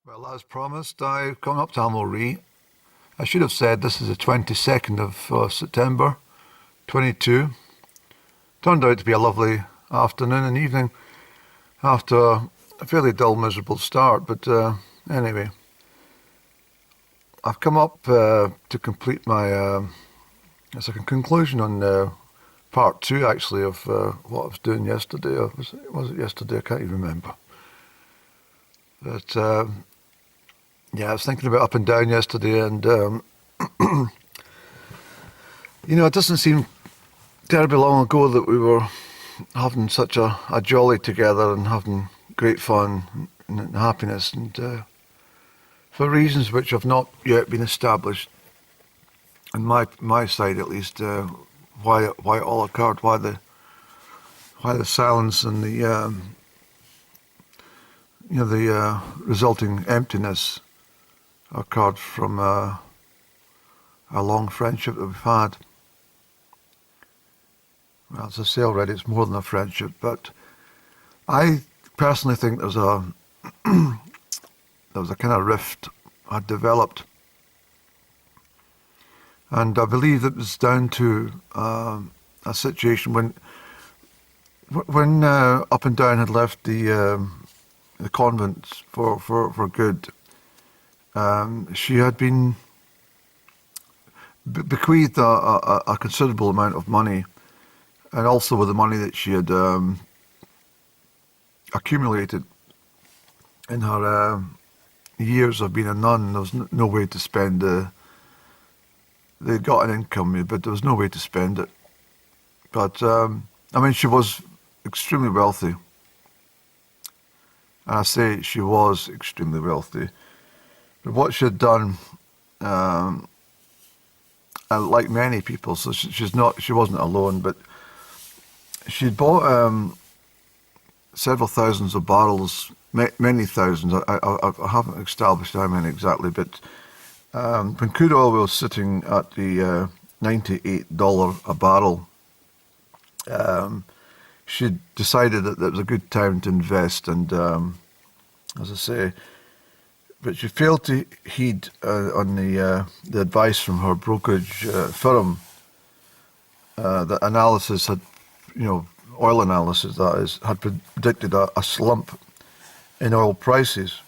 Well, as promised, I've come up to Amulree. I should have said this is the 22nd of September 22. Turned out to be a lovely afternoon and evening after a fairly dull, miserable start. But anyway, I've come up to complete my, it's like a conclusion on part two, actually, of what I was doing yesterday. Or was it yesterday? I can't even remember. But yeah, I was thinking about up and down yesterday, and it doesn't seem terribly long ago that we were having such a jolly together and having great fun and happiness, and for reasons which have not yet been established, on my side at least, why it all occurred, why the silence and the resulting emptiness occurred from a long friendship that we've had. Well, as I say already, it's more than a friendship, but I personally think there was a kind of rift had developed, and I believe it was down to a situation when Up and Down had left the convent for good. She had been bequeathed a considerable amount of money, and also with the money that she had accumulated in her years of being a nun. There was no way to spend they got an income, but there was no way to spend it. But she was extremely wealthy. And I say she was extremely wealthy. But what she had done, like many people, so she wasn't alone, but she'd bought several thousands of barrels, many thousands. I haven't established how many exactly, but when crude oil was sitting at the $98 a barrel, she decided that it was a good time to invest, and as I say, but she failed to heed on the advice from her brokerage firm. The analysis had, oil analysis that is, had predicted a slump in oil prices.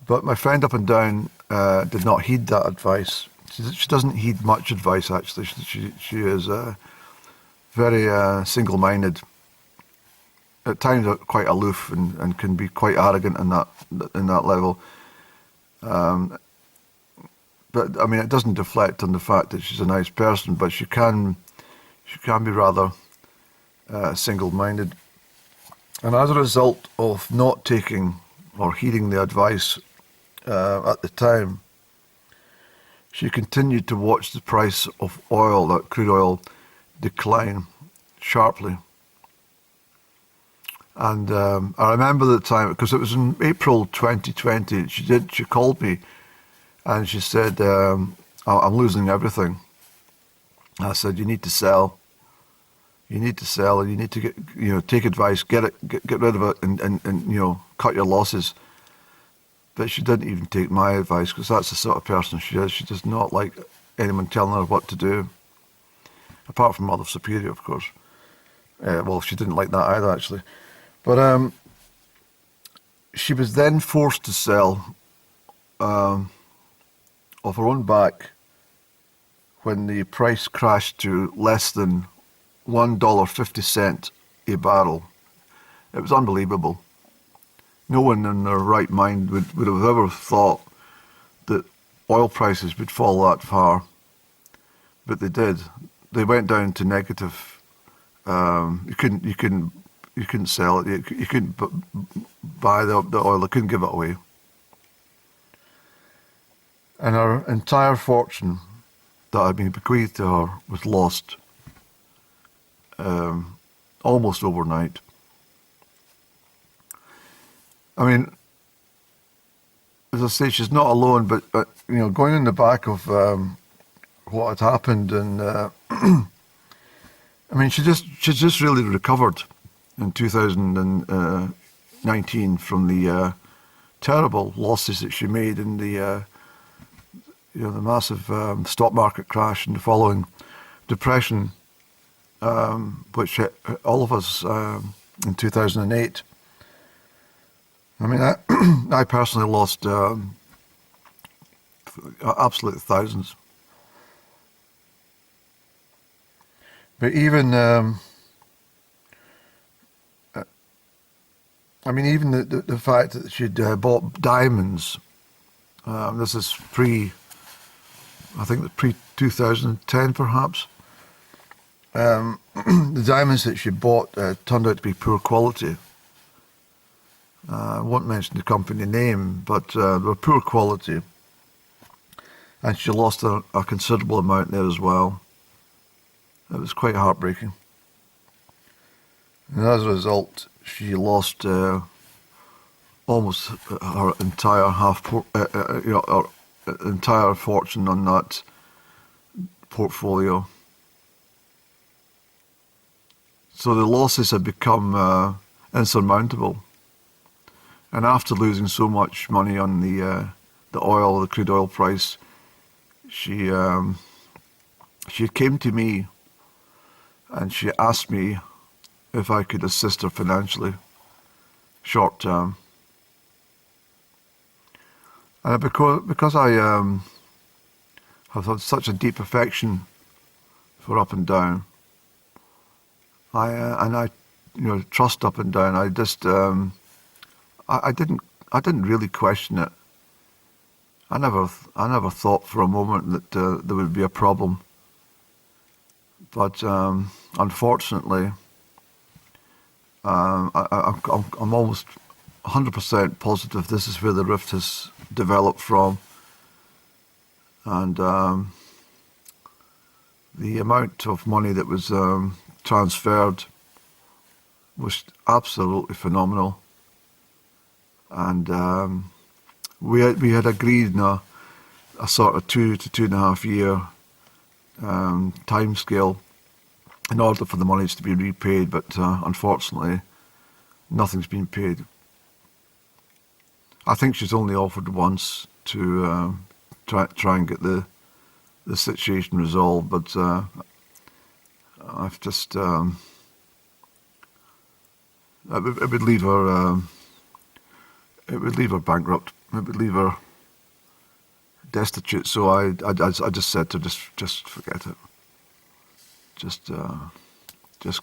But my friend Up and Down did not heed that advice. She doesn't heed much advice, actually. She is very single-minded. At times, quite aloof and can be quite arrogant in that level. But it doesn't deflect on the fact that she's a nice person. But she can be rather single-minded, and as a result of not taking or heeding the advice at the time, she continued to watch the price of oil, that crude oil, decline sharply. And I remember the time, because it was in April 2020, she called me and she said, I'm losing everything. I said, you need to sell. You need to sell, and you need to get, take advice, get rid of it, and cut your losses. But she didn't even take my advice, because that's the sort of person she is. She does not like anyone telling her what to do, apart from Mother Superior, of course. Well, she didn't like that either, actually. But she was then forced to sell of her own back when the price crashed to less than $1.50 a barrel. It was unbelievable. No one in their right mind would have ever thought that oil prices would fall that far, but they did. They went down to negative. You couldn't sell it. You couldn't buy the oil. They couldn't give it away. And her entire fortune that had been bequeathed to her was lost almost overnight. As I say, she's not alone, but going in the back of what had happened, and she just really recovered in 2019 from the terrible losses that she made in the the massive stock market crash and the following depression, which hit all of us in 2008. I mean, I personally lost absolute thousands. But even, even the fact that she'd bought diamonds, this is pre-2010 perhaps. The diamonds that she bought turned out to be poor quality. I won't mention the company name, but they were poor quality. And she lost a considerable amount there as well. It was quite heartbreaking. And as a result, she lost almost her entire entire fortune on that portfolio. So the losses had become insurmountable. And after losing so much money on the crude oil price, she came to me and she asked me if I could assist her financially, short term. And because I have had such a deep affection for Up and Down, I trust Up and Down. I just I didn't really question it. I never thought for a moment that there would be a problem. But unfortunately, I'm almost 100% positive this is where the rift has developed from, and the amount of money that was transferred was absolutely phenomenal. And we had agreed on a sort of 2 to 2.5 year time scale in order for the monies to be repaid, but unfortunately nothing's been paid. I think she's only offered once to try and get the situation resolved, but I've just it would leave her bankrupt. It would leave her destitute. So I just said to just forget it. Just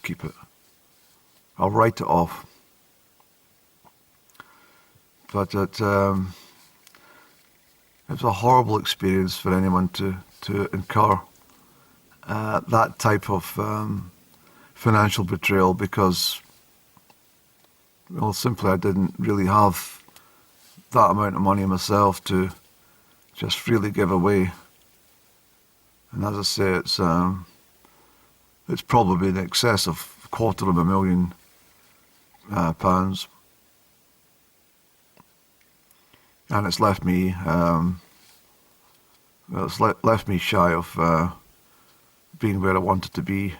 keep it. I'll write it off. But it was a horrible experience for anyone to incur that type of financial betrayal, because, well, simply I didn't really have that amount of money myself to just freely give away. And as I say, it's probably in excess of £250,000, and it's left me left me shy of being where I wanted to be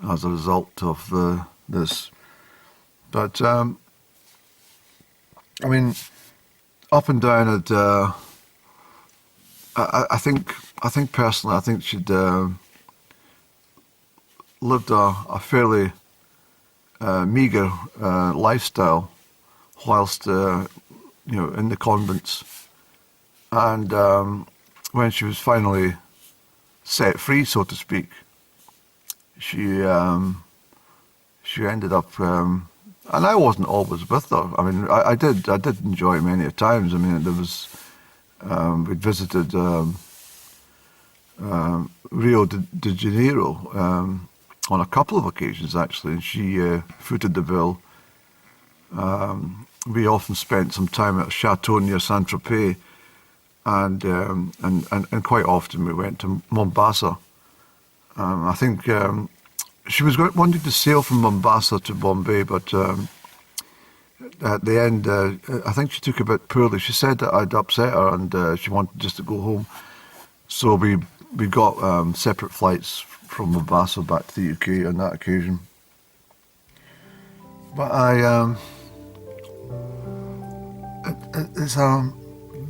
as a result of this. But Up and Down had I think personally, I think she'd lived a fairly meagre lifestyle whilst in the convents, and when she was finally set free, so to speak, she ended up, and I wasn't always with her. I mean, I did enjoy many times. I mean, there was we'd visited Rio de Janeiro on a couple of occasions actually, and she footed the bill. We often spent some time at a chateau near Saint-Tropez, and quite often we went to Mombasa. I think she was wanting to sail from Mombasa to Bombay, but at the end, I think she took a bit poorly. She said that I'd upset her, and she wanted just to go home. So we got separate flights from Mombasa back to the UK on that occasion. But it's a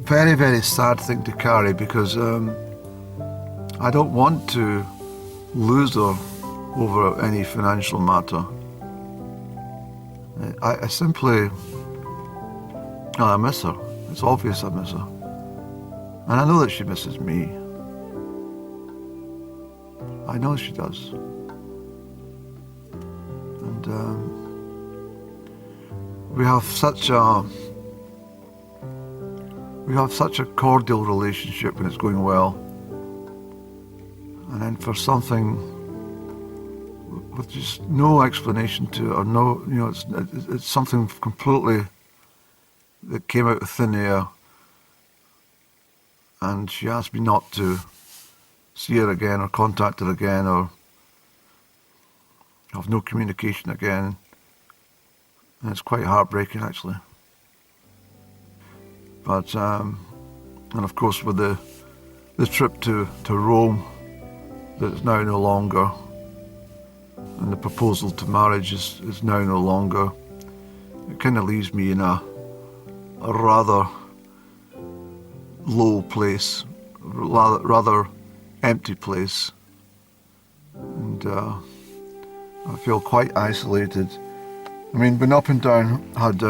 very, very sad thing to carry because I don't want to lose her over any financial matter. I simply, I miss her. It's obvious I miss her. And I know that she misses me. I know she does. And we have such a cordial relationship when it's going well. And then for something with just no explanation to it, or no, it's something completely that came out of thin air. And she asked me not to see her again or contact her again or have no communication again. And it's quite heartbreaking, actually. But, and of course with the trip to Rome, that's now no longer, and the proposal to marriage is now no longer, it kind of leaves me in a rather low place, rather empty place, and I feel quite isolated. I mean, when Up and Down had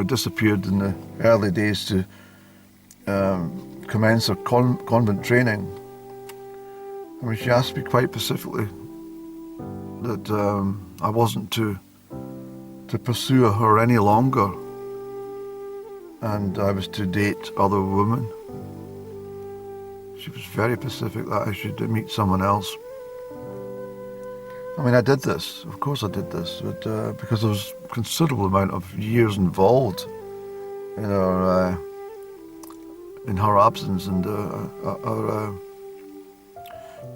disappeared in the early days to commence her convent training, I mean, she asked me quite specifically that I wasn't to pursue her any longer, and I was to date other women. She was very specific that I should meet someone else. I mean, I did this. Of course I did this, but because there was a considerable amount of years involved in her absence and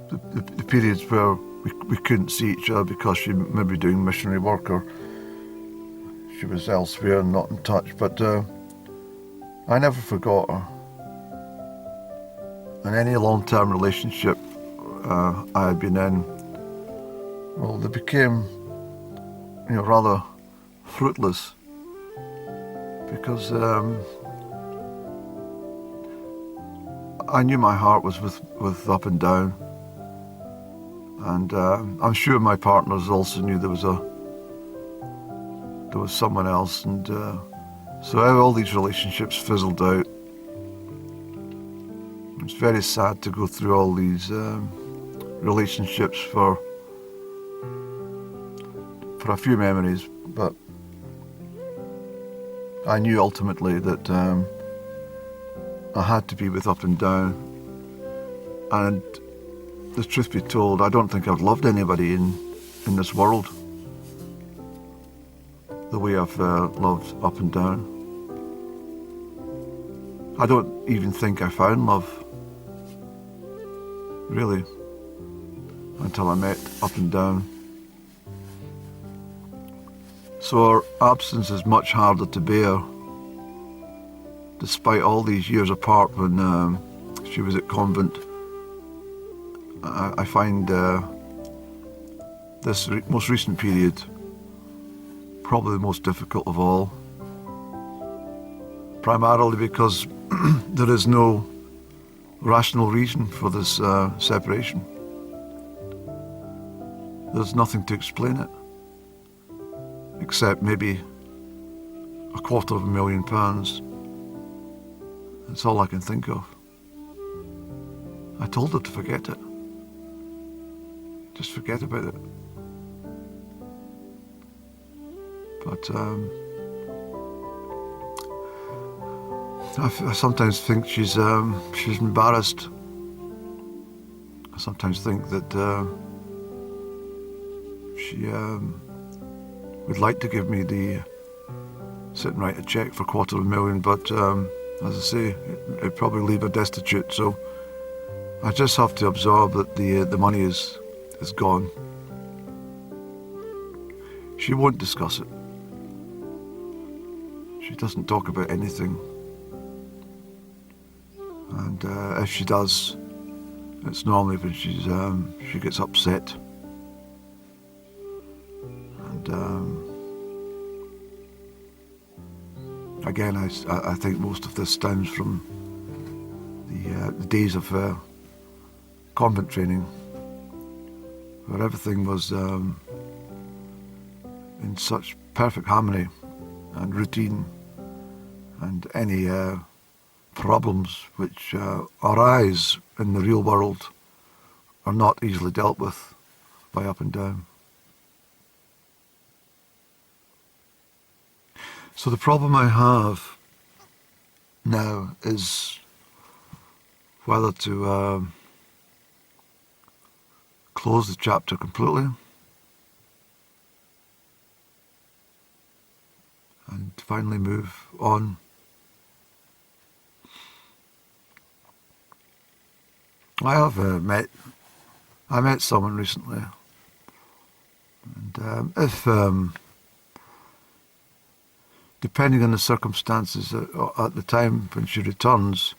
the periods where we couldn't see each other because she may be doing missionary work or she was elsewhere and not in touch. But I never forgot her. And any long-term relationship I had been in, well, they became, rather fruitless because I knew my heart was with Up and Down, and I'm sure my partners also knew there was someone else, and so all these relationships fizzled out. It's very sad to go through all these relationships for a few memories, but I knew ultimately that I had to be with Up and Down. And the truth be told, I don't think I've loved anybody in this world the way I've loved Up and Down. I don't even think I found love, really, until I met Up and Down. So our absence is much harder to bear, despite all these years apart when she was at convent. I find this most recent period probably the most difficult of all, primarily because there is no rational reason for this separation. There's nothing to explain it, except maybe £250,000. That's all I can think of. I told her to forget it. Just forget about it. But I sometimes think she's embarrassed. I sometimes think that she would like to give me sit and write a cheque for £250,000, but as I say, it'd probably leave her destitute. So I just have to absorb that the money is gone. She won't discuss it. She doesn't talk about anything. And if she does, it's normally when she gets upset. And Again, I think most of this stems from the days of convent training, where everything was in such perfect harmony and routine, and any problems which arise in the real world are not easily dealt with by up and down. So the problem I have now is whether to close the chapter completely and finally move on. I have met someone recently, and if depending on the circumstances at the time when she returns,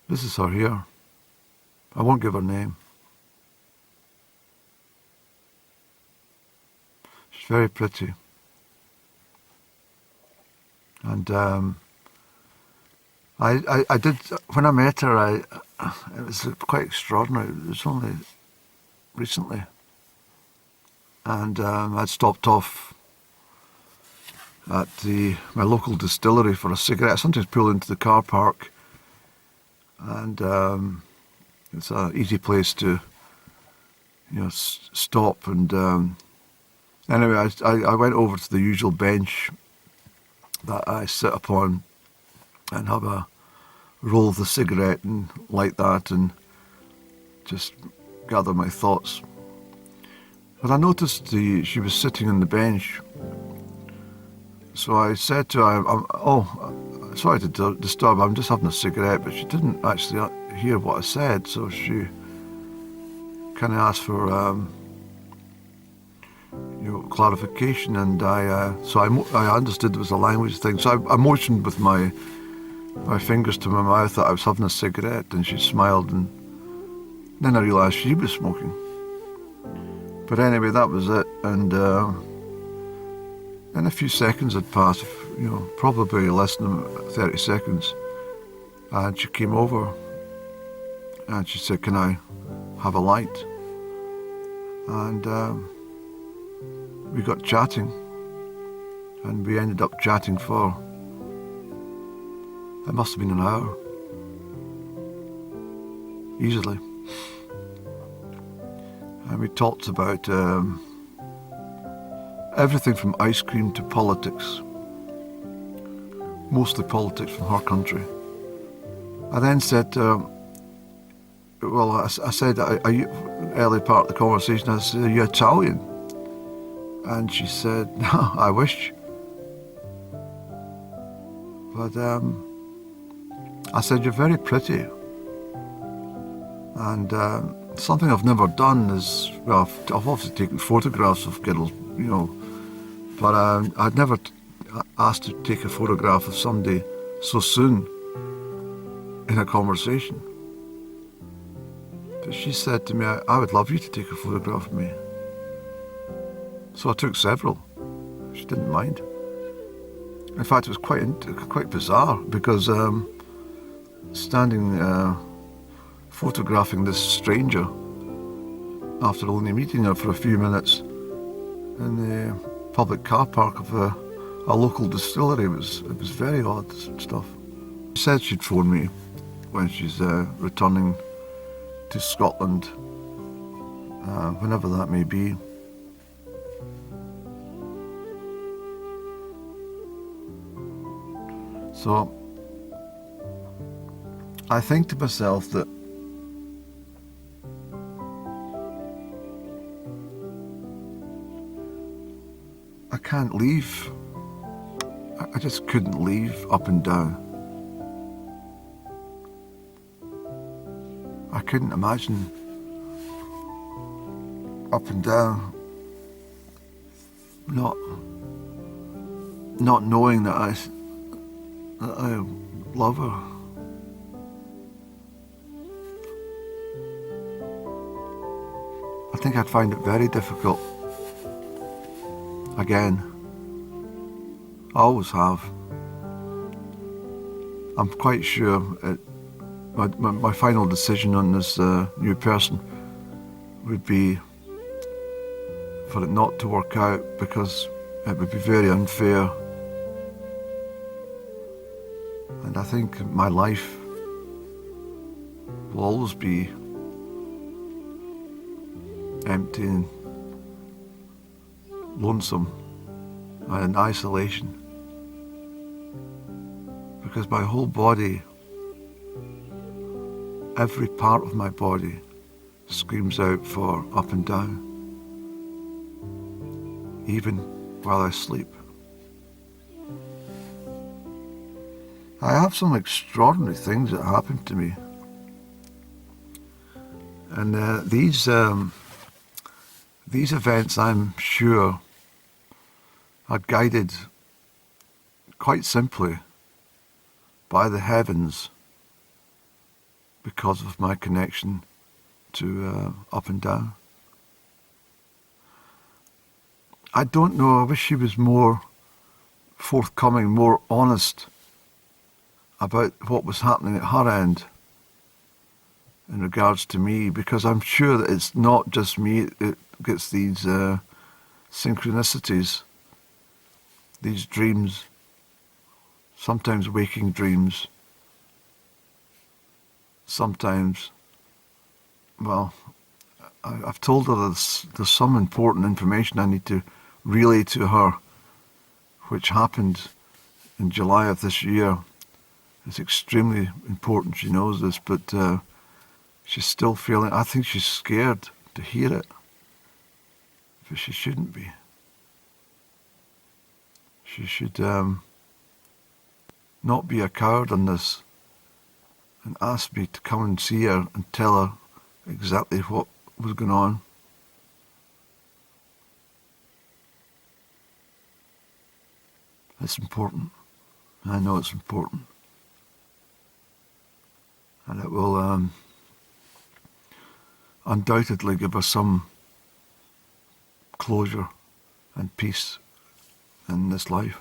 this is her here. I won't give her name. She's very pretty. And I did, when I met her, it was quite extraordinary. It was only recently. And I'd stopped off at my local distillery for a cigarette. I sometimes pull into the car park, and it's an easy place to, stop. And anyway, I went over to the usual bench that I sit upon and have a roll of the cigarette and light that and just gather my thoughts. But I noticed she was sitting on the bench. So I said to her, sorry to disturb, I'm just having a cigarette, but she didn't actually hear what I said, so she kind of asked for clarification, and I understood there was a language thing, so I motioned with my fingers to my mouth that I was having a cigarette, and she smiled, and then I realised she was smoking. But anyway, that was it, and then a few seconds had passed, probably less than 30 seconds, and she came over and she said, "Can I have a light?" And we got chatting, and we ended up chatting for, it must have been an hour, easily. And we talked about everything from ice cream to politics, mostly politics from her country. I then said, I said, early part of the conversation, I said, "Are you Italian?" And she said, "No, I wish." But I said, "You're very pretty." And something I've never done is, I've obviously taken photographs of girls, but I'd never asked to take a photograph of somebody so soon in a conversation. But she said to me, "I would love you to take a photograph of me." So I took several. She didn't mind. In fact, it was quite bizarre, because standing photographing this stranger after only meeting her for a few minutes in the public car park of a local distillery, it was very odd stuff. She said she'd phone me when she's returning to Scotland, whenever that may be. So I think to myself that I can't leave. I just couldn't leave up and down. I couldn't imagine up and down, not knowing that I love her. I think I'd find it very difficult. Again, I always have. I'm quite sure my final decision on this new person would be for it not to work out, because it would be very unfair. And I think my life will always be empty and lonesome and in isolation, because my whole body, every part of my body, screams out for up and down, even while I sleep. I have some extraordinary things that happen to me, and these events, I'm sure, are guided quite simply by the heavens because of my connection to up and down. I don't know, I wish she was more forthcoming, more honest about what was happening at her end in regards to me, because I'm sure that it's not just me, it gets these synchronicities, these dreams, sometimes waking dreams, sometimes, well, I've told her there's some important information I need to relay to her, which happened in July of this year. It's extremely important, she knows this, but she's still feeling, I think she's scared to hear it, but she shouldn't be. She should not be a coward on this and ask me to come and see her and tell her exactly what was going on. It's important. I know it's important. And it will undoubtedly give us some closure and peace in this life.